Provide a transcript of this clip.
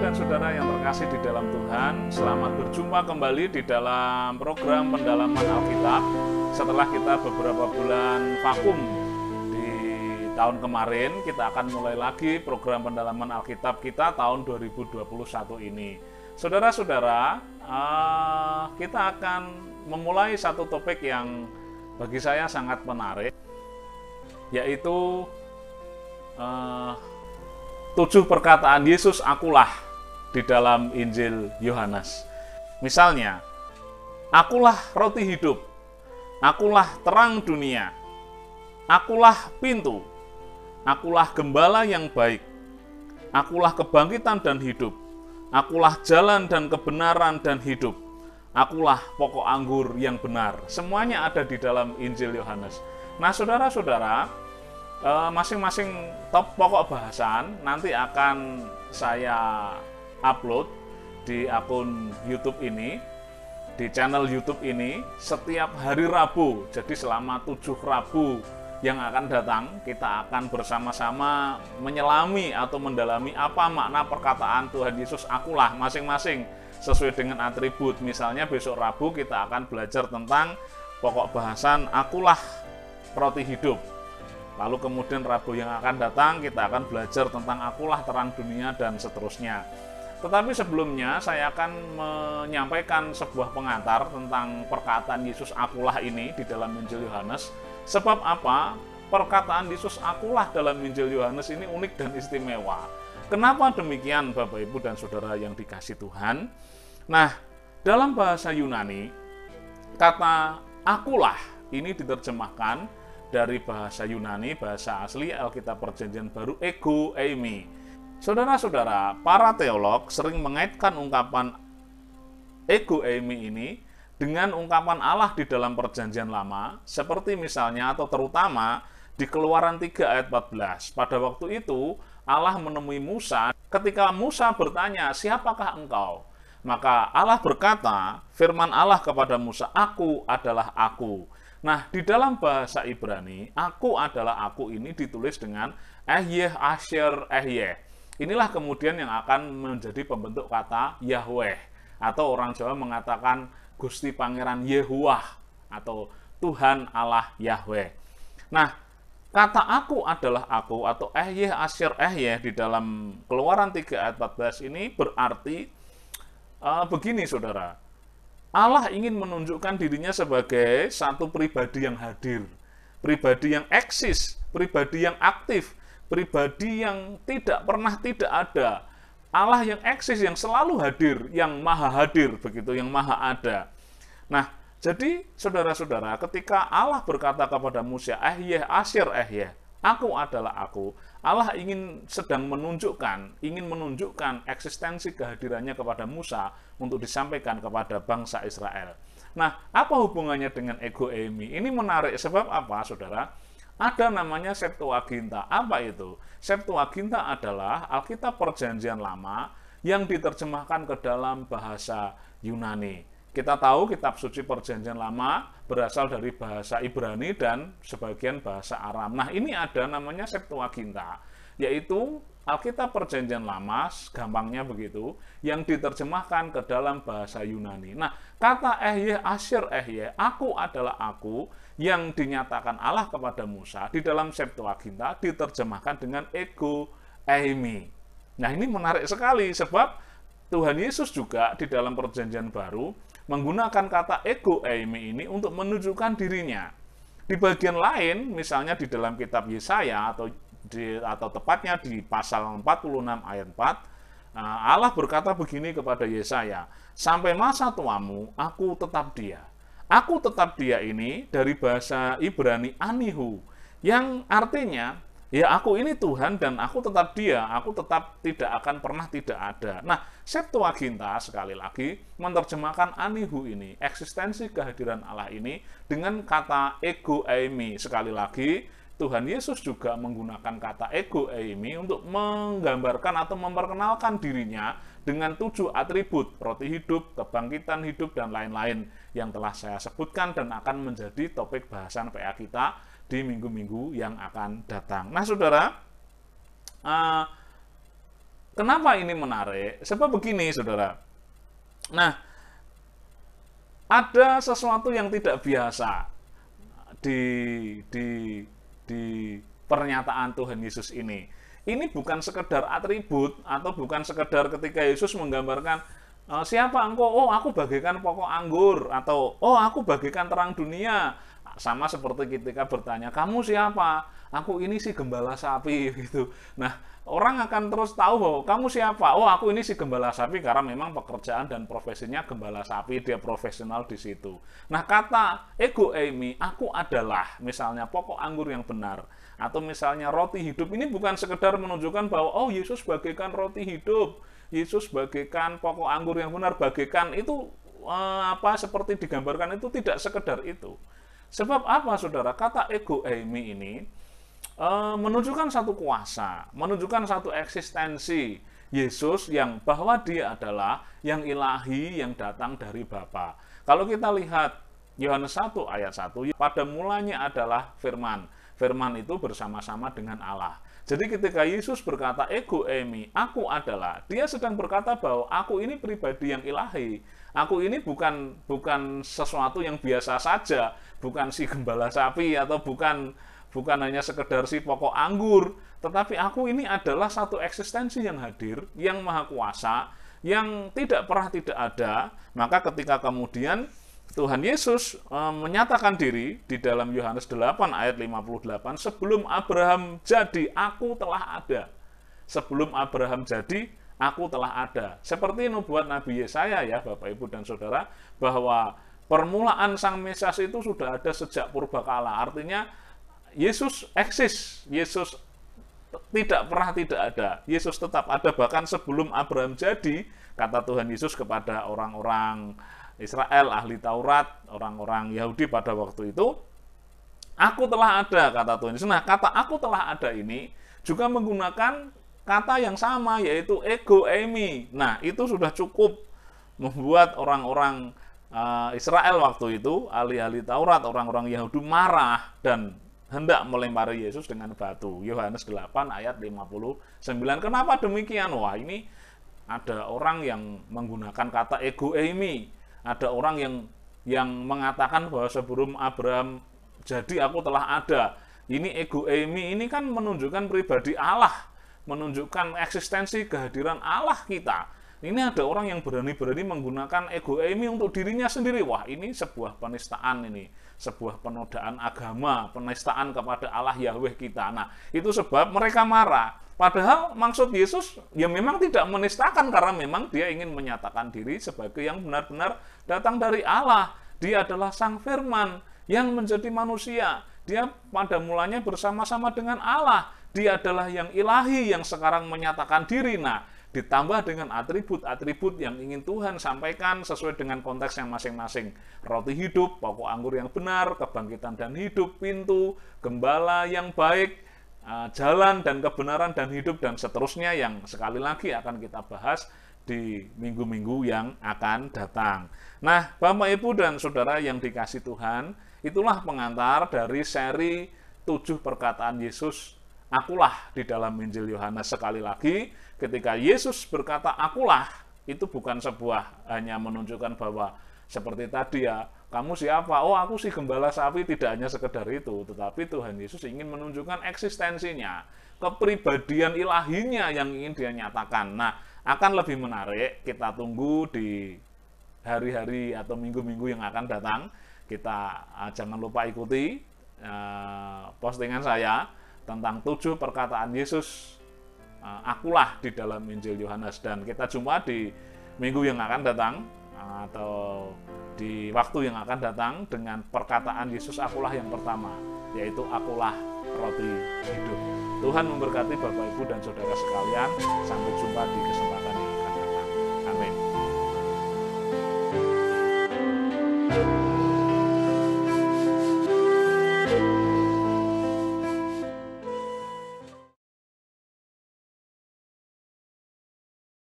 dan saudara yang terkasih di dalam Tuhan, selamat berjumpa kembali di dalam program pendalaman Alkitab. Setelah kita beberapa bulan vakum di tahun kemarin, kita akan mulai lagi program pendalaman Alkitab kita tahun 2021 ini. Saudara-saudara, kita akan memulai satu topik yang bagi saya sangat menarik, yaitu 7 perkataan Yesus akulah di dalam Injil Yohanes. Misalnya, akulah roti hidup, akulah terang dunia, akulah pintu, akulah gembala yang baik, akulah kebangkitan dan hidup, akulah jalan dan kebenaran dan hidup, akulah pokok anggur yang benar. Semuanya ada di dalam Injil Yohanes. Nah, saudara-saudara, masing-masing top pokok bahasan nanti akan saya upload di akun YouTube ini, di channel YouTube ini setiap hari Rabu. Jadi selama 7 Rabu yang akan datang, kita akan bersama-sama menyelami atau mendalami apa makna perkataan Tuhan Yesus akulah masing-masing sesuai dengan atribut. Misalnya besok Rabu kita akan belajar tentang pokok bahasan akulah roti hidup. Lalu kemudian Rabu yang akan datang kita akan belajar tentang akulah terang dunia dan seterusnya. Tetapi sebelumnya saya akan menyampaikan sebuah pengantar tentang perkataan Yesus akulah ini di dalam Injil Yohanes. Sebab apa? Perkataan Yesus akulah dalam Injil Yohanes ini unik dan istimewa. Kenapa demikian Bapak Ibu dan Saudara yang dikasih Tuhan? Nah, dalam bahasa Yunani, kata akulah ini diterjemahkan dari bahasa Yunani, bahasa asli Alkitab Perjanjian Baru, ego eimi. Saudara-saudara, para teolog sering mengaitkan ungkapan ego eimi ini dengan ungkapan Allah di dalam Perjanjian Lama, seperti misalnya atau terutama di Keluaran 3 ayat 14. Pada waktu itu Allah menemui Musa, ketika Musa bertanya, "Siapakah engkau?" Maka Allah berkata, firman Allah kepada Musa, "Aku adalah aku." Nah, di dalam bahasa Ibrani, aku adalah aku ini ditulis dengan Ehyeh Asher Ehyeh. Inilah kemudian yang akan menjadi pembentuk kata Yahweh. Atau orang Jawa mengatakan Gusti Pangeran Yehuwah atau Tuhan Allah Yahweh. Nah, kata aku adalah aku atau Ehyeh Asher Ehyeh di dalam Keluaran 3 ayat 14 ini berarti begini saudara. Allah ingin menunjukkan dirinya sebagai satu pribadi yang hadir, pribadi yang eksis, pribadi yang aktif, pribadi yang tidak pernah tidak ada. Allah yang eksis, yang selalu hadir, yang maha hadir, begitu, yang maha ada. Nah, jadi saudara-saudara, ketika Allah berkata kepada Musa, Ehyeh Asher Ehyeh, aku adalah aku, Allah sedang menunjukkan eksistensi kehadirannya kepada Musa untuk disampaikan kepada bangsa Israel. Nah, apa hubungannya dengan ego eimi? Ini menarik, sebab apa, saudara? Ada namanya Septuaginta. Apa itu? Septuaginta adalah Alkitab Perjanjian Lama yang diterjemahkan ke dalam bahasa Yunani. Kita tahu kitab suci Perjanjian Lama berasal dari bahasa Ibrani dan sebagian bahasa Aram. Nah, ini ada namanya Septuaginta, yaitu Alkitab Perjanjian Lama, gampangnya begitu, yang diterjemahkan ke dalam bahasa Yunani. Nah, kata Ehyeh Asher Ehyeh, aku adalah aku, yang dinyatakan Allah kepada Musa di dalam Septuaginta diterjemahkan dengan ego eimi. Nah, ini menarik sekali sebab Tuhan Yesus juga di dalam Perjanjian Baru menggunakan kata ego eimi ini untuk menunjukkan dirinya. Di bagian lain, misalnya di dalam kitab Yesaya atau tepatnya di pasal 46 ayat 4, Allah berkata begini kepada Yesaya, "Sampai masa tuamu, aku tetap dia." Aku tetap dia ini dari bahasa Ibrani anihu, yang artinya ya aku ini Tuhan dan aku tetap dia, aku tetap tidak akan pernah tidak ada. Nah, Septuaginta sekali lagi menerjemahkan anihu ini, eksistensi kehadiran Allah ini dengan kata ego eimi. Sekali lagi, Tuhan Yesus juga menggunakan kata ego eimi untuk menggambarkan atau memperkenalkan dirinya dengan 7 atribut, roti hidup, kebangkitan hidup, dan lain-lain yang telah saya sebutkan dan akan menjadi topik bahasan PA kita di minggu-minggu yang akan datang. Nah, saudara, Kenapa ini menarik? Sebab begini, saudara. Nah, ada sesuatu yang tidak biasa di di di pernyataan Tuhan Yesus ini. Ini bukan sekedar atribut atau bukan sekedar ketika Yesus menggambarkan siapa engkau? Oh, aku bagaikan pokok anggur, atau oh, aku bagaikan terang dunia. Sama seperti ketika bertanya, kamu siapa? Aku ini si gembala sapi gitu. Nah, orang akan terus tahu bahwa kamu siapa? Oh, aku ini si gembala sapi, karena memang pekerjaan dan profesinya gembala sapi, dia profesional di situ. Nah, kata ego eimi, aku adalah misalnya pokok anggur yang benar, atau misalnya roti hidup, ini bukan sekedar menunjukkan bahwa oh, Yesus bagaikan roti hidup, Yesus bagaikan pokok anggur yang benar, bagaikan itu seperti digambarkan itu, tidak sekedar itu. Sebab apa, saudara? Kata ego eimi ini menunjukkan satu kuasa, menunjukkan satu eksistensi Yesus yang bahwa dia adalah yang ilahi yang datang dari Bapa. Kalau kita lihat Yohanes 1 ayat 1, pada mulanya adalah firman. Firman itu bersama-sama dengan Allah. Jadi ketika Yesus berkata ego eimi, aku adalah, dia sedang berkata bahwa aku ini pribadi yang ilahi. Aku ini bukan sesuatu yang biasa saja, bukan si gembala sapi atau bukan hanya sekedar si pokok anggur, tetapi aku ini adalah satu eksistensi yang hadir, yang maha kuasa, yang tidak pernah tidak ada. Maka ketika kemudian Tuhan Yesus menyatakan diri di dalam Yohanes 8 ayat 58, sebelum Abraham jadi, aku telah ada. Sebelum Abraham jadi, aku telah ada. Seperti nubuat Nabi Yesaya ya, Bapak Ibu dan Saudara, bahwa permulaan Sang Mesias itu sudah ada sejak purbakala. Artinya Yesus eksis, Yesus tidak pernah tidak ada, Yesus tetap ada. Bahkan sebelum Abraham jadi, kata Tuhan Yesus kepada orang-orang Israel, ahli Taurat, orang-orang Yahudi pada waktu itu, aku telah ada, kata Tuhan Yesus. Nah, kata aku telah ada ini juga menggunakan kata yang sama, yaitu ego eimi. Nah, itu sudah cukup membuat orang-orang Israel waktu itu, ahli-ahli Taurat, orang-orang Yahudi marah dan hendak melempari Yesus dengan batu. Yohanes 8 ayat 59. Kenapa demikian? Wah, ini ada orang yang menggunakan kata ego eimi. Ada orang yang mengatakan bahwa sebelum Abraham jadi, aku telah ada. Ini ego eimi, ini kan menunjukkan pribadi Allah, menunjukkan eksistensi kehadiran Allah kita. Ini ada orang yang berani-berani menggunakan ego eimi untuk dirinya sendiri. Wah, ini sebuah penistaan, ini sebuah penodaan agama, penistaan kepada Allah Yahweh kita. Nah, itu sebab mereka marah. Padahal maksud Yesus ya memang tidak menistakan, karena memang dia ingin menyatakan diri sebagai yang benar-benar datang dari Allah. Dia adalah Sang Firman yang menjadi manusia. Dia pada mulanya bersama-sama dengan Allah. Dia adalah yang ilahi yang sekarang menyatakan diri. Nah, ditambah dengan atribut-atribut yang ingin Tuhan sampaikan sesuai dengan konteks yang masing-masing. Roti hidup, pokok anggur yang benar, kebangkitan dan hidup, pintu, gembala yang baik, jalan dan kebenaran dan hidup, dan seterusnya yang sekali lagi akan kita bahas di minggu-minggu yang akan datang. Nah, Bapak, Ibu, dan Saudara yang dikasih Tuhan, itulah pengantar dari seri 7 perkataan Yesus, akulah, di dalam Injil Yohanes. Sekali lagi, ketika Yesus berkata akulah, itu bukan sebuah hanya menunjukkan bahwa seperti tadi ya, kamu siapa? Oh, aku si gembala sapi. Tidak hanya sekedar itu, tetapi Tuhan Yesus ingin menunjukkan eksistensinya, kepribadian ilahinya yang ingin dia nyatakan. Nah, akan lebih menarik kita tunggu di hari-hari atau minggu-minggu yang akan datang. Kita jangan lupa ikuti postingan saya tentang 7 perkataan Yesus, akulah, di dalam Injil Yohanes. Dan kita jumpa di minggu yang akan datang, atau di waktu yang akan datang, dengan perkataan Yesus akulah yang pertama, yaitu akulah roti hidup. Tuhan memberkati Bapak, Ibu, dan Saudara sekalian. Sampai jumpa di kesempatan yang akan datang. Amin.